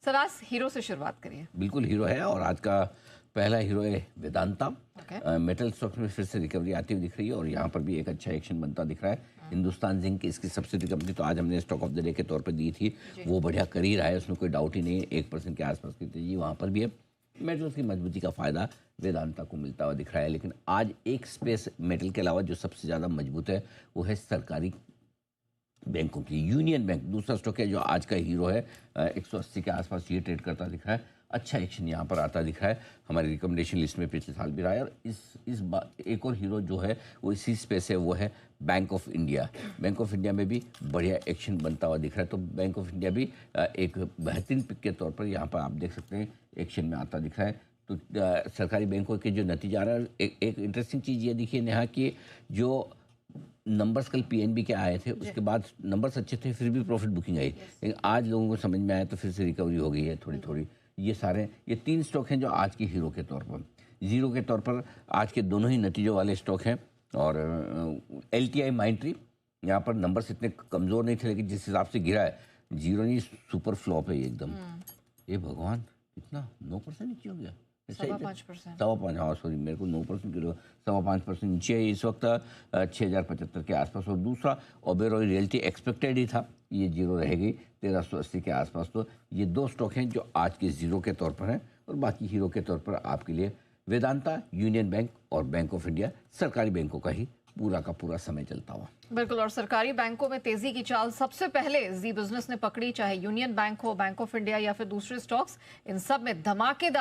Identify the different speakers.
Speaker 1: Sir आज hero से शुरुआत करिए।
Speaker 2: बिल्कुल हीरो है और आज का पहला हीरो है वेदांता।
Speaker 1: Okay.
Speaker 2: मेटल स्टॉक्स में फिर से रिकवरी आती हुई दिख रही है और यहाँ पर भी एक अच्छा एक्शन बनता दिख रहा है। हिंदुस्तान जिंक इसकी सब्सिडी कंपनी तो आज हमने स्टॉक ऑफ द डे के तौर पर दी थी, वो बढ़िया कर ही रहा है, उसमें कोई डाउट ही नहीं है। 1% के आसपास की तेजी वहाँ पर भी है। मेटल्स की मजबूती का फायदा वेदांता को मिलता हुआ दिख रहा है। लेकिन आज एक स्पेस मेटल के अलावा जो सबसे ज़्यादा मजबूत है वो है सरकारी बैंकों की। यूनियन बैंक दूसरा स्टॉक है जो आज का हीरो है। 180 के आसपास ये ट्रेड करता दिख रहा है। अच्छा एक्शन यहाँ पर आता दिख रहा है, हमारी रिकमेंडेशन लिस्ट में पिछले साल भी रहा है। और इस बार एक और हीरो जो है वो इसी स्पेस है, वो है bank of India. Bank of India में भी बढ़िया एक्शन बनता हुआ दिख रहा है। तो बैंक ऑफ इंडिया भी एक बेहतरीन पिक के तौर पर यहाँ पर आप देख सकते हैं एक्शन में आता दिख रहा है। तो सरकारी बैंकों के जो नतीजा आ रहा है, एक इंटरेस्टिंग चीज़ ये दिखी है नेहा कि जो नंबर्स कल पीएनबी के आए थे उसके बाद नंबर्स अच्छे थे, फिर भी प्रॉफिट बुकिंग आई। लेकिन आज लोगों को समझ में आया तो फिर से रिकवरी हो गई है थोड़ी थोड़ी। ये 3 स्टॉक हैं जो आज के हीरो के तौर पर, जीरो के तौर पर आज के दोनों ही नतीजों वाले स्टॉक हैं। और एलटीआई माइंट्री, यहाँ पर नंबर्स इतने कमज़ोर नहीं थे लेकिन जिस हिसाब से गिरा है, जीरो नहीं सुपर फ्लॉप है ये एकदम। ये भगवान कितना 9% नीचे हो गया, 5.5। हाँ सॉरी, मेरे को 9% किलो 5.5% नीचे है इस वक्त 6075 के आसपास। और दूसरा ओबेरॉय रियल्टी एक्सपेक्टेड ही था, ये जीरो रहेगी 1380 के आसपास। तो ये 2 स्टॉक हैं जो आज के जीरो के तौर पर हैं। और बाकी हीरो के तौर पर आपके लिए वेदांता, यूनियन बैंक और बैंक ऑफ इंडिया, सरकारी बैंकों का ही पूरा का पूरा समय चलता हुआ।
Speaker 1: बिल्कुल, और सरकारी बैंकों में तेजी की चाल सबसे पहले जी बिजनेस ने पकड़ी, चाहे यूनियन बैंक हो, बैंक ऑफ इंडिया या फिर दूसरे स्टॉक्स, इन सब में धमाकेदार